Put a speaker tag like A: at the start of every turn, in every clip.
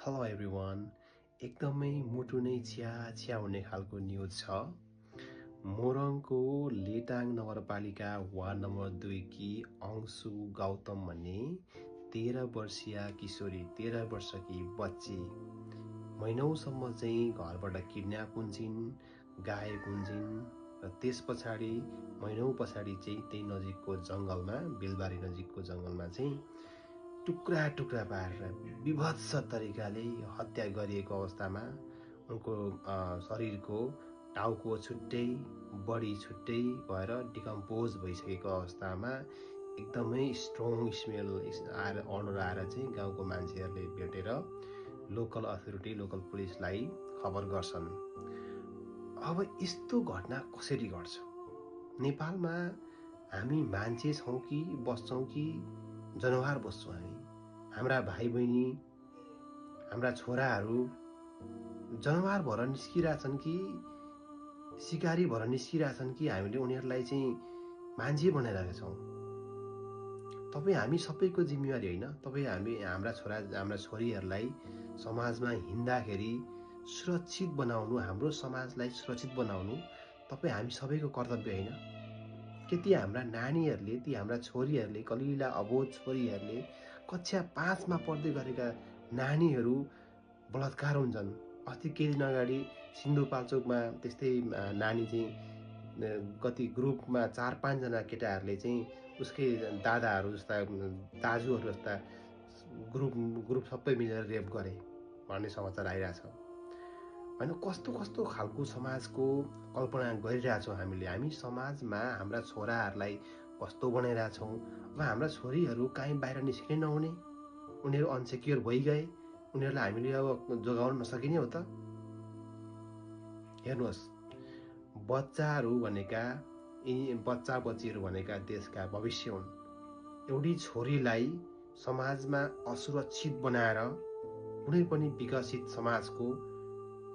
A: Hello everyone. एकदमै मुटु नै छ्या हुने खालको न्युज छ। मोरङको लेटाङ नगरपालिका वार्ड नम्बर 2 की अंशु गौतम भन्ने 13 वर्षीय किशोरी 13 वर्षकी बच्ची महिनौसम्म चाहिँ घरबाट किडन्याप हुन्छन्, गायब हुन्छन् र त्यस पछाडि महिनौ पछाडि चाहिँ त्यही नजिकको जङ्गलमा बेलबारी नजिकको जङ्गलमा चाहिँ टुक्रा टुक्रा पारेर विभत्स तरिकाले हत्या गरिएको अवस्थामा उनको शरीरको टाउको छुट्टै बडी छुट्टै भएर डिकम्पोज भइसकेको अवस्थामा एकदमै स्ट्रङ स्मेल आएर अनुहार आएर चाहिँ गाउँको मान्छेहरूले भेटेर लोकल अथोरिटी लोकल पुलिसलाई खबर गर्छन्। अब यस्तो घटना कसरी घट्छ? नेपालमा हामी मान्छे छौँ कि बस्छौँ कि जनावर बस्छौँ? हाम्रा भाइ बहिनी हाम्रा छोराहरू जनावर भएर निस्किरहेछन् कि शिकारी भएर निस्किरहेछन् कि हामीले उनीहरूलाई चाहिँ मान्छे बनाइरहेका छौँ? तपाईँ हामी सबैको जिम्मेवारी होइन? तपाईँ हामी हाम्रा छोरीहरूलाई समाजमा हिँड्दाखेरि सुरक्षित बनाउनु, हाम्रो समाजलाई सुरक्षित बनाउनु तपाईँ हामी सबैको कर्तव्य होइन? के ती हाम्रा नानीहरूले, ती हाम्रा छोरीहरूले, कलिला अबोध छोरीहरूले, कक्षा 5 मा पढ्दै गरेका नानीहरू बलात्कार हुन्छन्। अस्ति केही दिन अगाडि सिन्धुपाल्चोकमा त्यस्तै नानी चाहिँ कति ग्रुपमा 4-5 जना केटाहरूले चाहिँ उसकै दादाहरू जस्ता दाजुहरू जस्ता ग्रुप सबै मिलेर रेप गरे भन्ने समाचार आइरहेछ। हैन, कस्तो कस्तो खालको समाजको कल्पना गरिरहेछौँ हामी समाजमा हाम्रा छोराहरूलाई कस्तो बनाइरहेछौँ। अब हाम्रा छोरीहरू काहीँ बाहिर निस्किनै नहुने, उनीहरू अनसेक्योर भइगए, उनीहरूलाई हामीले अब जोगाउन नसकिने हो त? हेर्नुहोस्, बच्चाहरू भनेका यी बच्चा बच्चीहरू भनेका देशका भविष्य हुन्। एउटी छोरीलाई समाजमा असुरक्षित बनाएर कुनै पनि विकसित समाजको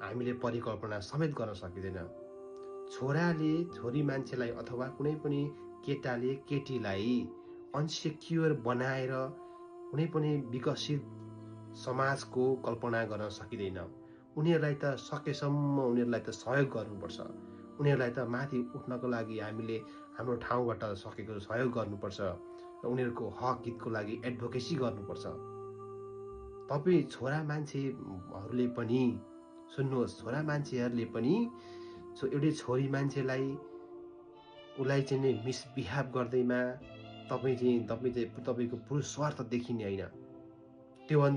A: हामीले परिकल्पना समेत गर्न सकिँदैन। छोराले छोरी मान्छेलाई अथवा कुनै पनि केटाले केटीलाई अनसेक्योर बनाएर कुनै पनि विकसित समाजको कल्पना गर्न सकिँदैन। उनीहरूलाई त सकेसम्म उनीहरूलाई त सहयोग गर्नुपर्छ। उनीहरूलाई त माथि उठ्नको लागि हामीले हाम्रो ठाउँबाट सकेको सहयोग गर्नुपर्छ र उनीहरूको हक हितको लागि एडभोकेसी गर्नुपर्छ। तपाईँ छोरा मान्छेहरूले पनि सुन्नुहोस्, छोरा मान्छेहरूले पनि एउटै छोरी मान्छेलाई उसलाई चाहिँ मिसबिहेभ गर्दैमा तपाईँ चाहिँ तपाईँको पुरुष स्वार्थ देखिने होइन। त्योभन्दा